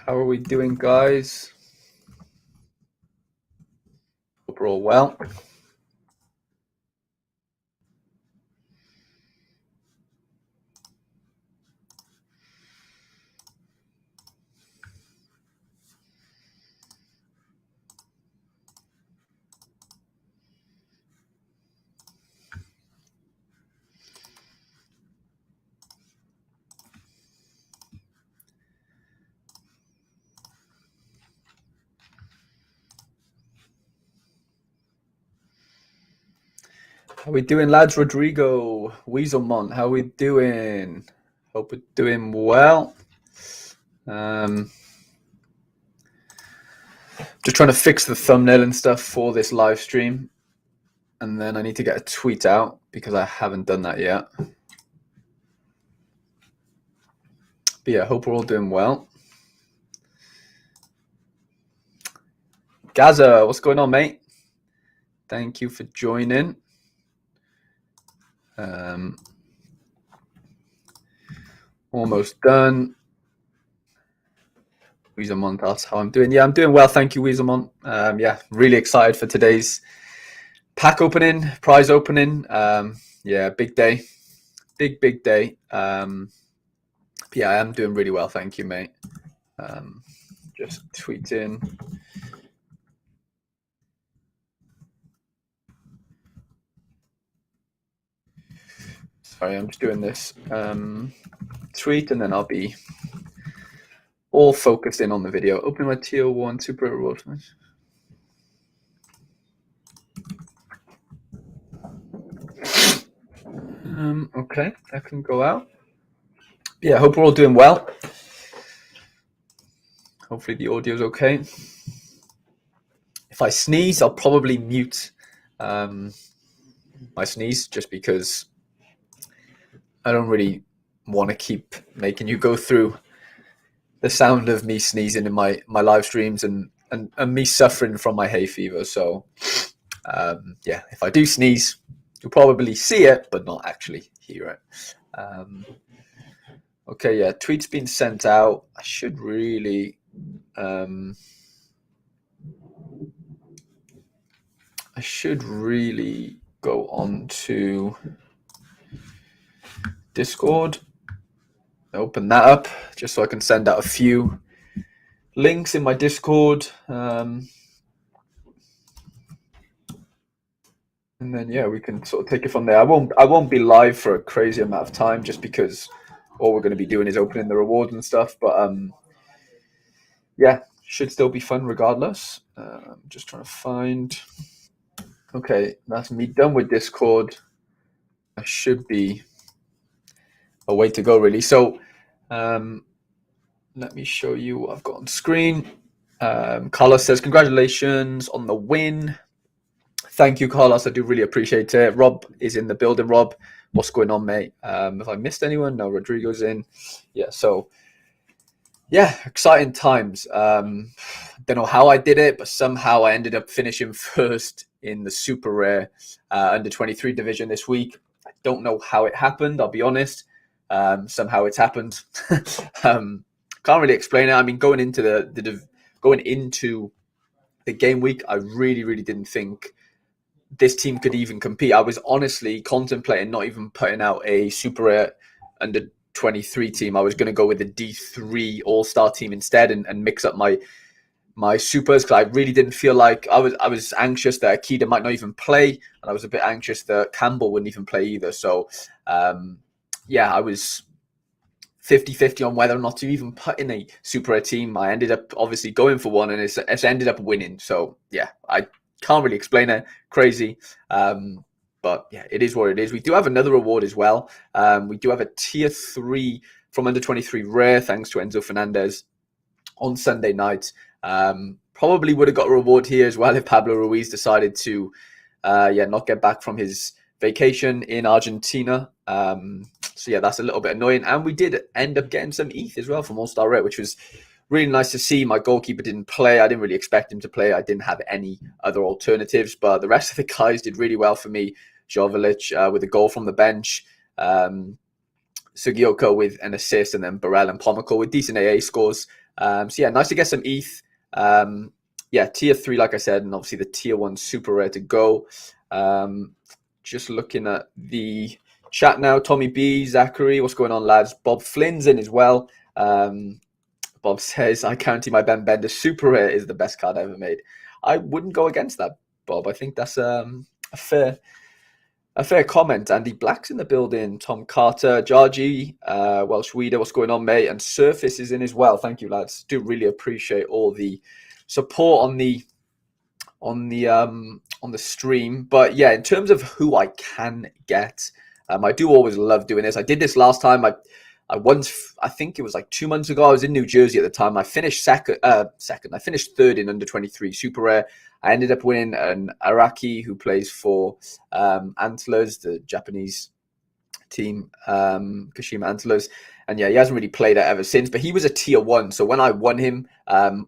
How are we doing, guys? Hope we're all well. How we doing, lads? Rodrigo, Weaselmont, how we doing? Hope we're doing well. Just trying to fix the thumbnail and stuff for this live stream. And then I need to get a tweet out because I haven't done that yet. But yeah, hope we're all doing well. Gaza, what's going on, mate? Thank you for joining. Almost done. Weaselmont asks how I'm doing. Yeah, I'm doing well, thank you, Weaselmont. Yeah, really excited for today's pack opening, prize opening. Yeah, big day. Big day. Yeah, I am doing really well, thank you, mate. Just tweeting. Sorry, I'm just doing this tweet, and then I'll be all focused in on the video. Opening my tier 1 super rewards. Okay, that can go out. Yeah, I hope we're all doing well. Hopefully the audio's okay. If I sneeze, I'll probably mute my sneeze just because I don't really want to keep making you go through the sound of me sneezing in my live streams and me suffering from my hay fever. So yeah, if I do sneeze, you'll probably see it, but not actually hear it. Okay, yeah, tweet's been sent out. I should really go on to Discord, open that up just so I can send out a few links in my Discord. And then yeah, we can sort of take it from there. I won't be live for a crazy amount of time just because all we're going to be doing is opening the rewards and stuff. But yeah, should still be fun regardless. Just trying to find. Okay, that's me done with Discord. I should be a way to go, really. So let me show you what I've got on screen. Carlos says, congratulations on the win. Thank you, Carlos. I do really appreciate it. Rob is in the building. Rob, what's going on, mate? Have I missed anyone? No, Rodrigo's in. Yeah, so yeah, exciting times. Don't know how I did it, but somehow I ended up finishing first in the super rare under 23 division this week. I don't know how it happened, I'll be honest. Somehow it's happened. Can't really explain it. I mean, going into the game week, I really didn't think this team could even compete. I was honestly contemplating not even putting out a super rare under 23 team. I was going to go with the D3 all-star team instead and mix up my supers because I really didn't feel like I was anxious that Akida might not even play, and I was a bit anxious that Campbell wouldn't even play either. So yeah, I was 50-50 on whether or not to even put in a super rare team. I ended up obviously going for one, and it's ended up winning. So yeah, I can't really explain it. Crazy. But yeah, it is what it is. We do have another reward as well. We do have a tier 3 from under 23 rare, thanks to Enzo Fernandez on Sunday night. Probably would have got a reward here as well if Pablo Ruiz decided to not get back from his vacation in Argentina. So yeah, that's a little bit annoying. And we did end up getting some ETH as well from All-Star Rare, which was really nice to see. My goalkeeper didn't play. I didn't really expect him to play. I didn't have any other alternatives, but the rest of the guys did really well for me. Jovic with a goal from the bench, Sugioka with an assist, and then Burrell and Pomako with decent AA scores. So yeah, nice to get some ETH. Yeah, tier 3, like I said, and obviously the tier 1 super rare to go. Just looking at the chat now. Tommy B, Zachary, what's going on, lads? Bob Flynn's in as well. Bob says, I guarantee my Ben Bender super rare is the best card I ever made. I wouldn't go against that, Bob. I think that's a fair comment. Andy Black's in the building. Tom Carter, Georgie, Welsh Weeder, what's going on, mate? And Surface is in as well. Thank you, lads. Do really appreciate all the support on the stream. But yeah, in terms of who I can get, I do always love doing this. I did this last time. I think it was like 2 months ago. I was in New Jersey at the time. I finished second. I finished third in under 23 super rare. I ended up winning an Araki who plays for Antlers, the Japanese team, Kashima Antlers. And yeah, he hasn't really played it ever since, but he was a tier 1. So when I won him,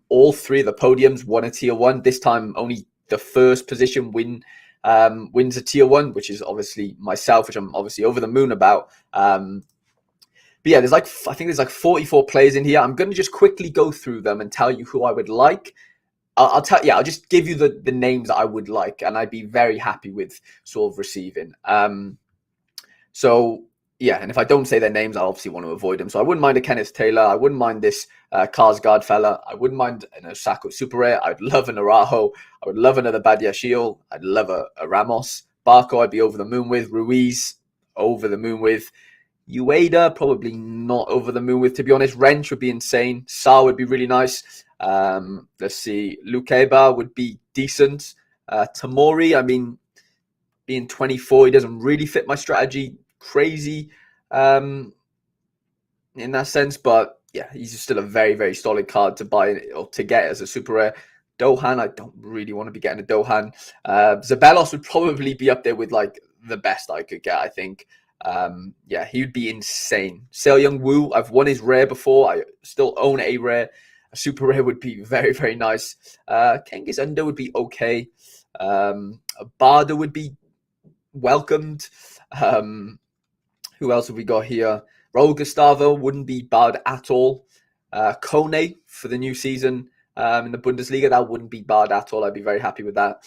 all 3 of the podiums won a tier 1. This time, only the first position wins a tier 1, which is obviously myself, which I'm obviously over the moon about. But yeah, I think there's like 44 players in here. I'm going to just quickly go through them and tell you who I would like. I'll just give you the names that I would like, and I'd be very happy with sort of receiving. So yeah, and if I don't say their names, I obviously want to avoid them. So I wouldn't mind a Kenneth Taylor. I wouldn't mind this Karsgaard fella. I wouldn't mind an Osako Super Rare. I'd love an Arajo. I would love another Badiashile. I'd love a Ramos. Barco, I'd be over the moon with. Ruiz, over the moon with. Ueda, probably not over the moon with, to be honest. Wrench would be insane. Sa would be really nice. Let's see. Lukeba would be decent. Tamori, I mean, being 24, he doesn't really fit my strategy crazy in that sense. But yeah, he's still a very, very solid card to buy or to get as a super rare. Dohan, I don't really want to be getting a Dohan. Zabelos would probably be up there with like the best I could get, I think. Yeah, he would be insane. Seo Young Woo, I've won his rare before. I still own a rare. A super rare would be very, very nice. Kengis Under would be okay. A Barda would be welcomed. Who else have we got here? Raul Gustavo wouldn't be bad at all. Kone for the new season in the Bundesliga, that wouldn't be bad at all. I'd be very happy with that.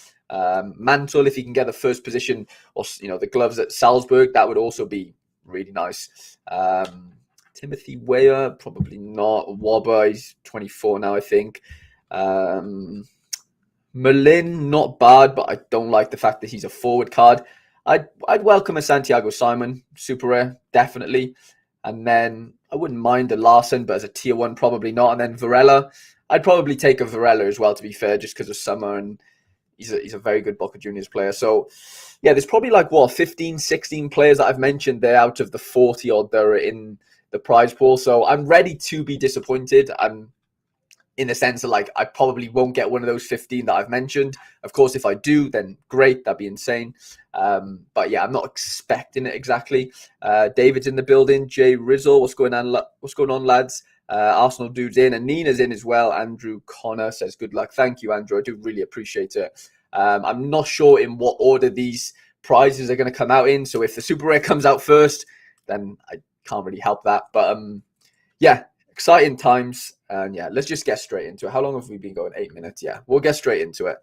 Mantle, if he can get the first position or the gloves at Salzburg, that would also be really nice. Timothy Weah, probably not. Wabba, he's 24 now, I think. Merlin, not bad, but I don't like the fact that he's a forward card. I'd welcome a Santiago Simon, super rare, definitely. And then I wouldn't mind a Larson, but as a tier 1, probably not. And then Varela, I'd probably take a Varela as well, to be fair, just because of summer, and he's a very good Boca Juniors player. So yeah, there's probably 15, 16 players that I've mentioned there out of the 40 odd that are in the prize pool. So I'm ready to be disappointed. I'm in the sense that I probably won't get one of those 15 that I've mentioned. Of course, if I do, then great, that'd be insane. But yeah, I'm not expecting it exactly. David's in the building. Jay Rizzle, what's going on, lads? Arsenal dude's in, and Nina's in as well. Andrew Connor says good luck. Thank you, Andrew. I do really appreciate it. I'm not sure in what order these prizes are going to come out in. So if the super rare comes out first, then I can't really help that. But yeah, exciting times. And yeah, let's just get straight into it. How long have we been going? 8 minutes. Yeah, we'll get straight into it.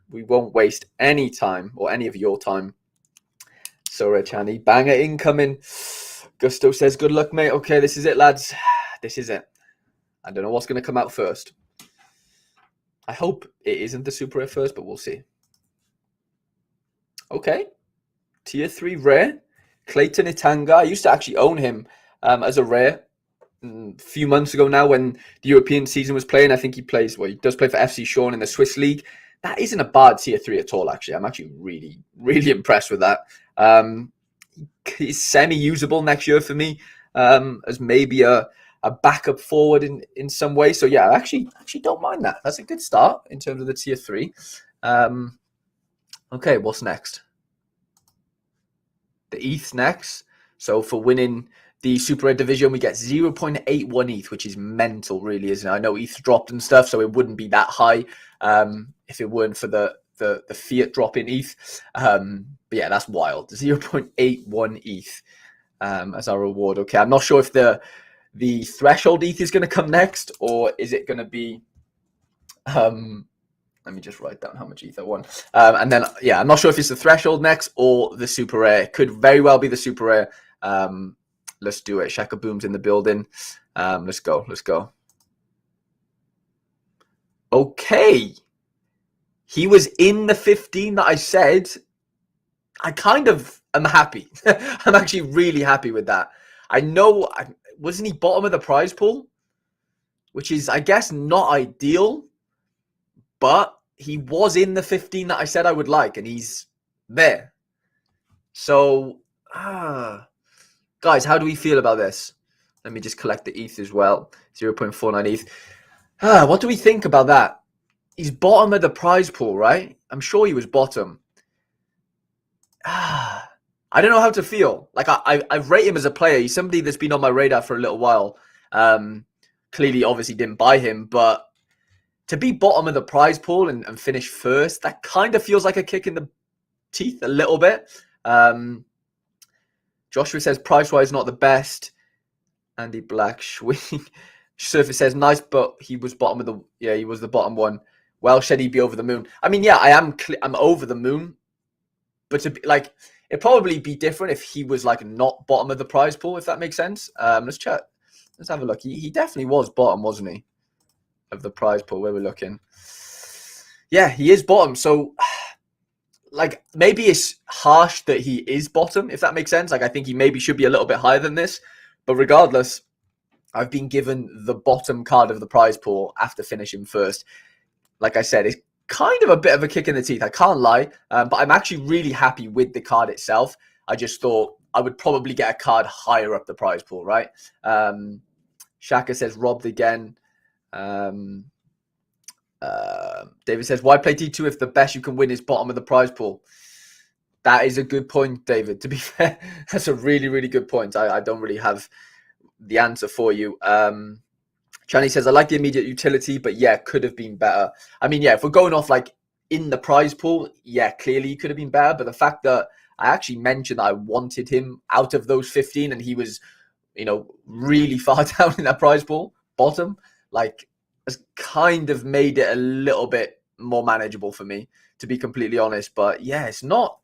We won't waste any time or any of your time. Sorare Chani, banger incoming. Gusto says, good luck, mate. Okay, this is it, lads. This is it. I don't know what's going to come out first. I hope it isn't the super rare first, but we'll see. Okay. Tier 3 rare. Clayton Itanga. I used to actually own him as a rare a few months ago now when the European season was playing. I think he does play for FC Sean in the Swiss League. That isn't a bad tier 3 at all, actually. I'm actually really, really impressed with that. He's semi-usable next year for me as maybe a backup forward in some way. So yeah, I actually don't mind that. That's a good start in terms of the tier 3. Okay, what's next? The ETH next. So for winning the Super Red Division, we get 0.81 ETH, which is mental, really, isn't it? I know ETH dropped and stuff, so it wouldn't be that high if it weren't for the fiat drop in ETH. But yeah, that's wild. 0.81 ETH as our reward. Okay, I'm not sure if the the threshold ETH is going to come next, or is it going to be let me just write down how much ETH I won. And then, yeah, I'm not sure if it's the threshold next or the super rare. It could very well be the super rare. Let's do it. Shaka Boom's in the building. Let's go. Okay. He was in the 15 that I said. I kind of am happy. I'm actually really happy with that. I know, wasn't he bottom of the prize pool? Which is, I guess, not ideal. But he was in the 15 that I said I would like, and he's there. So, guys, how do we feel about this? Let me just collect the ETH as well. 0.49 ETH. What do we think about that? He's bottom of the prize pool, right? I'm sure he was bottom. I don't know how to feel. Like, I rate him as a player. He's somebody that's been on my radar for a little while. Clearly, obviously, didn't buy him, but to be bottom of the prize pool and finish first, that kind of feels like a kick in the teeth a little bit. Joshua says price-wise not the best. Andy Black swing. Surface says nice, but he was bottom of the. Yeah, he was the bottom one. Well, should he be over the moon? I mean, yeah, I'm over the moon, but to be like, it'd probably be different if he was like not bottom of the prize pool, if that makes sense. Let's check. Let's have a look. He definitely was bottom, wasn't he? Of the prize pool where we're looking. Yeah, he is bottom. So, like, maybe it's harsh that he is bottom, if that makes sense. Like, I think he maybe should be a little bit higher than this. But regardless, I've been given the bottom card of the prize pool after finishing first. Like I said, it's kind of a bit of a kick in the teeth. I can't lie. But I'm actually really happy with the card itself. I just thought I would probably get a card higher up the prize pool, right? Shaka says robbed again. David says, why play T2 if the best you can win is bottom of the prize pool? That is a good point, David. To be fair, that's a really, really good point. I don't really have the answer for you. Chani says, I like the immediate utility, but yeah, could have been better. I mean, yeah, if we're going off like in the prize pool, yeah, clearly he could have been better. But the fact that I actually mentioned that I wanted him out of those 15 and he was, really far down in that prize pool, bottom, like, has kind of made it a little bit more manageable for me, to be completely honest. But yeah, it's not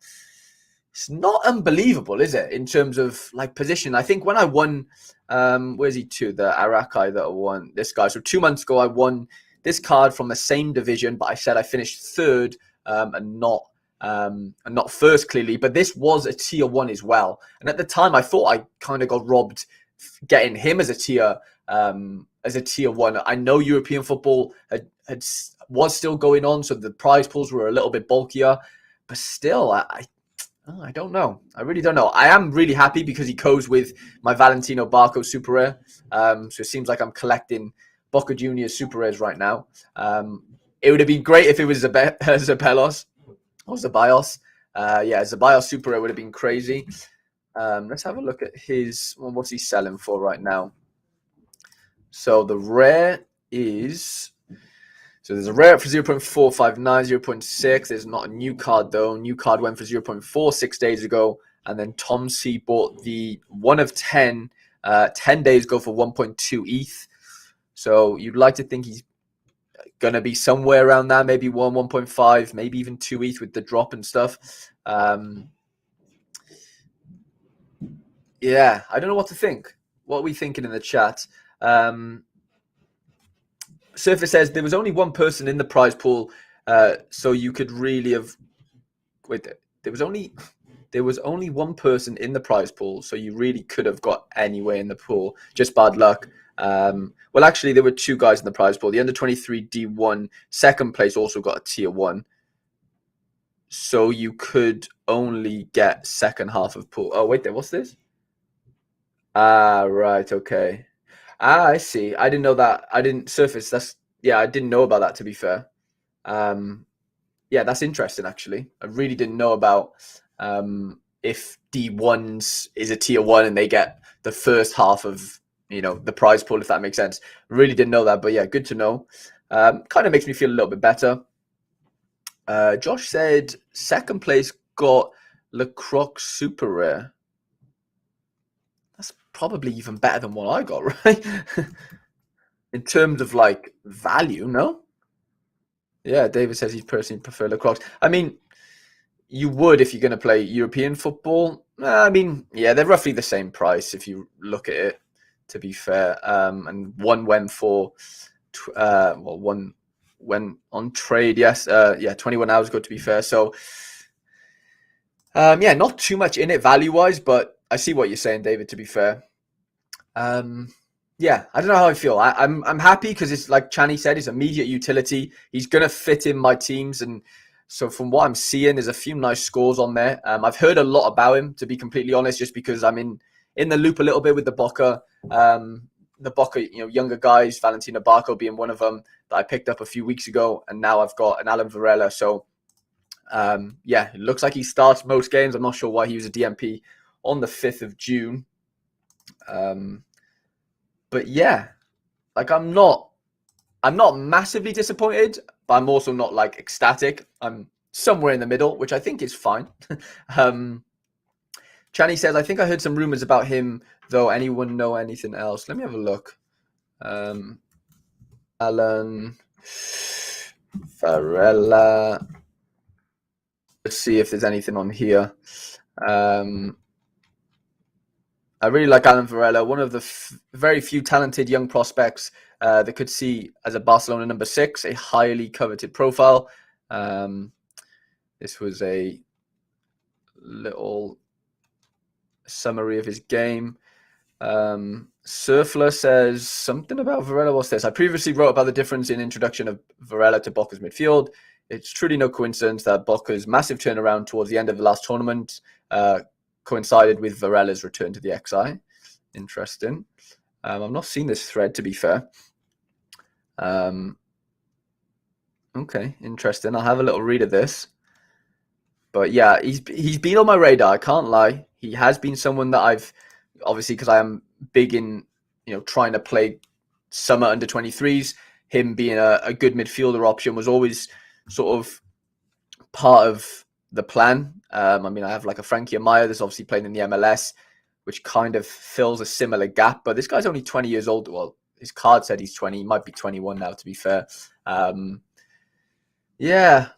unbelievable, is it? In terms of like position, I think when I won, where's he to? The Arakai that I won this guy. So 2 months ago, I won this card from the same division, but I said I finished third and not first, clearly. But this was a tier 1 as well. And at the time, I thought I kind of got robbed getting him as a tier 1. I know European football was still going on, so the prize pools were a little bit bulkier, but still, I don't know. I really don't know. I am really happy because he goes with my Valentino Barco Super Rare. So it seems like I'm collecting Boca Juniors Super Rares right now. It would have been great if it was Zabelos or Zabios. Yeah, Zabios Super Rare would have been crazy. Let's have a look at his. Well, what's he selling for right now? So the rare is. So there's a rare for 0.459, 0.6. There's not a new card though. New card went for 0.4 6 days ago. And then Tom C bought the 1 of 10, 10 days ago for 1.2 ETH. So you'd like to think he's going to be somewhere around that, maybe 1.5, maybe even 2 ETH with the drop and stuff. Yeah, I don't know what to think. What are we thinking in the chat? Surface says there was only one person in the prize pool, so you could really have. Wait, there was only one person in the prize pool, so you really could have got anywhere in the pool. Just bad luck. Well, actually, there were 2 guys in the prize pool. The under 23 D1 second place also got a tier 1, so you could only get second half of pool. Oh wait, there. What's this? Right. Okay. I see. I didn't know that. I didn't surface. I didn't know about that, to be fair. Yeah, that's interesting, actually. I really didn't know about if D1s is a tier 1 and they get the first half of, the prize pool, if that makes sense. Really didn't know that, but yeah, good to know. Kind of makes me feel a little bit better. Josh said second place got Le Croc Super Rare. probably even better than what I got, right? In terms of like value, no? Yeah, David says he'd personally prefer Lacroix. I mean, you would if you're going to play European football. I mean, yeah, they're roughly the same price if you look at it, to be fair. And one went for, one went on trade, yes. Yeah, 21 hours ago, to be fair. So, yeah, not too much in it value-wise, but I see what you're saying, David, to be fair. Um, yeah, I don't know how I feel. I'm happy because it's like Channy said, his immediate utility. He's gonna fit in my teams, and so from what I'm seeing, there's a few nice scores on there. I've heard a lot about him, to be completely honest, just because I'm in the loop a little bit with the Boca, younger guys, Valentina Barco being one of them that I picked up a few weeks ago, and now I've got an Alan Varela. So yeah, it looks like he starts most games. I'm not sure why he was a DMP on the 5th of June. But yeah, like I'm not massively disappointed, but I'm also not like ecstatic. I'm somewhere in the middle, which I think is fine. Channy says, I think I heard some rumors about him, though. Anyone know anything else? Let me have a look. Alan Varela. Let's see if there's anything on here. I really like Alan Varela, one of the very few talented young prospects that could see as a Barcelona number 6, a highly coveted profile. This was a little summary of his game. Surfler says something about Varela. What's this? I previously wrote about the difference in introduction of Varela to Boca's midfield. It's truly no coincidence that Boca's massive turnaround towards the end of the last tournament coincided with Varela's return to the XI. Interesting. I've not seen this thread, to be fair. Okay, interesting. I'll have a little read of this. But yeah, he's been on my radar. I can't lie. He has been someone that I've obviously, because I am big in trying to play summer under 23s. Him being a good midfielder option was always sort of part of the plan. I mean, I have like a Frankie Amaya that's obviously playing in the MLS, which kind of fills a similar gap. But this guy's only 20 years old. Well, his card said he's 20. He might be 21 now, to be fair. Yeah.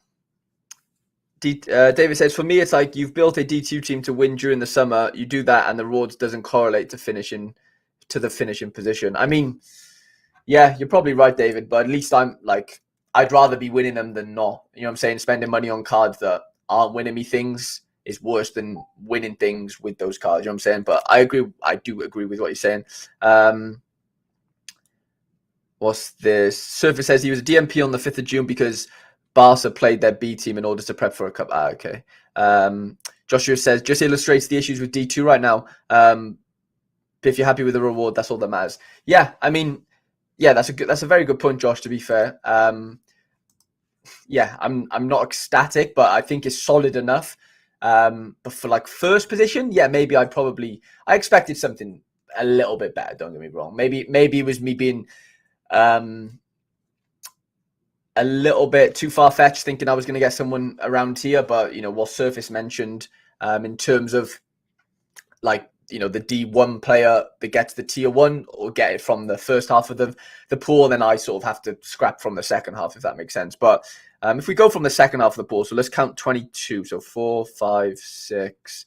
David says, for me, it's like you've built a D2 team to win during the summer. You do that, and the rewards doesn't correlate to the finishing position. I mean, yeah, you're probably right, David. But at least I'd rather be winning them than not. You know what I'm saying? Spending money on cards that aren't winning me things is worse than winning things with those cards. You know what I'm saying? But I agree. I do agree with what you're saying. What's this? Surfer says he was a DMP on the 5th of June because Barca played their B team in order to prep for a cup. Okay. Joshua says, just illustrates the issues with D2 right now. If you're happy with the reward, that's all that matters. Yeah, I mean, yeah, that's a very good point, Josh, to be fair. Yeah, I'm not ecstatic, but I think it's solid enough. But for like first position, yeah, maybe I expected something a little bit better, don't get me wrong. Maybe it was me being a little bit too far-fetched, thinking I was going to get someone around here. But, what Surface mentioned in terms of, like, the D1 player that gets the tier 1 or get it from the first half of the pool, then I sort of have to scrap from the second half, if that makes sense. But if we go from the second half of the pool, so let's count 22. So 4, 5, 6,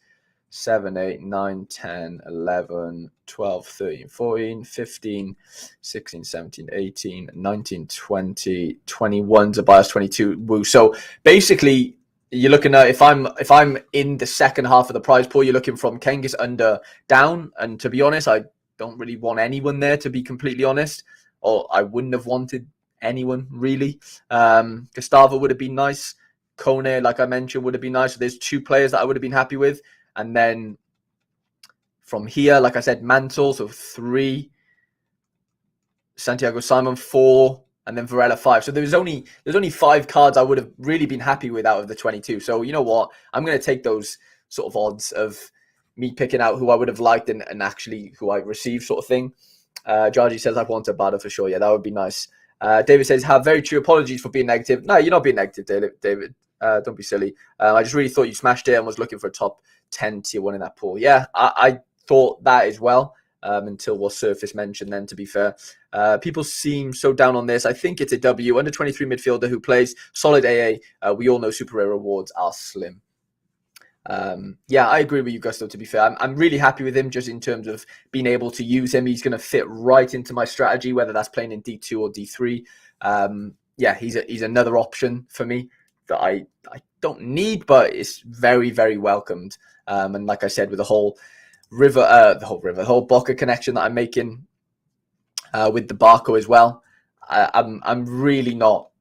7, 8, 9, 10, 11, 12, 13, 14, 15, 16, 17, 18, 19, 20, 21 to bias 22. Woo. So basically, you're looking at, if I'm in the second half of the prize pool, you're looking from Kengis under down. And to be honest, I don't really want anyone there, to be completely honest. Or I wouldn't have wanted anyone, really. Gustavo would have been nice. Kone, like I mentioned, would have been nice. So there's 2 players that I would have been happy with. And then from here, like I said, Mantle, so 3, Santiago Simon 4, and then Varela 5. So there's only 5 cards I would have really been happy with out of the 22. So you know what? I'm going to take those sort of odds of me picking out who I would have liked and actually who I received, sort of thing. Georgie says, I want a Bada for sure. Yeah, that would be nice. David says, have very true apologies for being negative. No, you're not being negative, David. Don't be silly. I just really thought you smashed it and was looking for a top 10 tier 1 in that pool. Yeah, I thought that as well. until what Surface mentioned then, to be fair. People seem so down on this. I think it's a W. Under 23 midfielder who plays solid AA. We all know super rare rewards are slim. Yeah, I agree with you, Gusto, to be fair. I'm really happy with him just in terms of being able to use him. He's going to fit right into my strategy, whether that's playing in D2 or D3. Yeah, he's another option for me that I don't need, but it's very, very welcomed. And like I said, with the whole the whole Boca connection that I'm making with the Barco as well, I'm really not,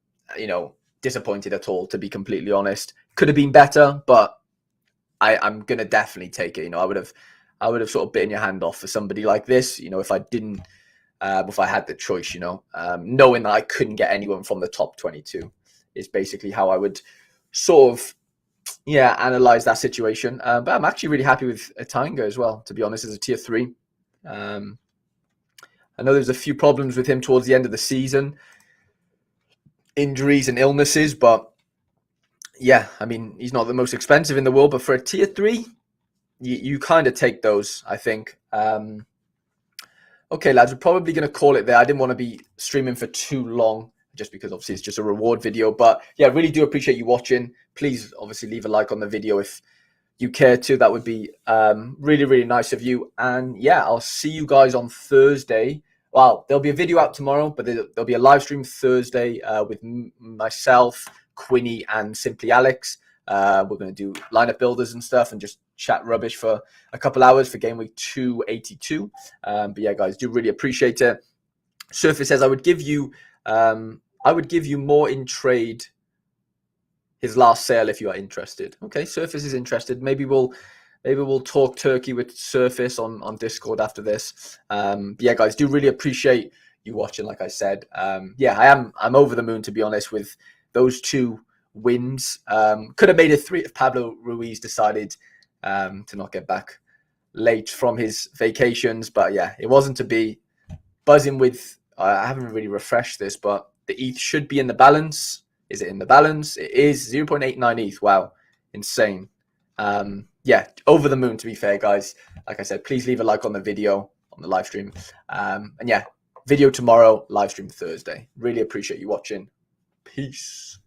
disappointed at all, to be completely honest. Could have been better, but I'm gonna definitely take it. I would have sort of bitten your hand off for somebody like this. If I didn't, if I had the choice. Knowing that I couldn't get anyone from the top 22 is basically how I would sort of analyze that situation. But I'm actually really happy with Atanga as well, to be honest, as a tier 3. I know there's a few problems with him towards the end of the season, injuries and illnesses, but yeah, I mean, he's not the most expensive in the world, but for a tier 3, you kind of take those, I think. Okay, lads, we're probably going to call it there. I didn't want to be streaming for too long, just because obviously it's just a reward video. But yeah, really do appreciate you watching. Please, obviously, leave a like on the video if you care to. That would be really, really nice of you. And yeah, I'll see you guys on Thursday. Well, there'll be a video out tomorrow, but there'll be a live stream Thursday with myself, Quinny, and Simply Alex. We're going to do lineup builders and stuff and just chat rubbish for a couple hours for game week 282. But yeah, guys, do really appreciate it. Surface says I would give you more in trade his last sale if you are interested. Okay, Surface is interested. Maybe we'll talk turkey with Surface on Discord after this. But yeah, guys, do really appreciate you watching. Like I said, yeah, I'm over the moon, to be honest, with those 2 wins. Could have made it 3 if Pablo Ruiz decided to not get back late from his vacations. But yeah, it wasn't to be. Buzzing with, I haven't really refreshed this, but the ETH should be in the balance. Is it in the balance? It is 0.89 ETH. Wow, insane. Yeah, over the moon, to be fair, guys. Like I said, please leave a like on the video, on the live stream. And yeah, video tomorrow, live stream Thursday. Really appreciate you watching. Peace.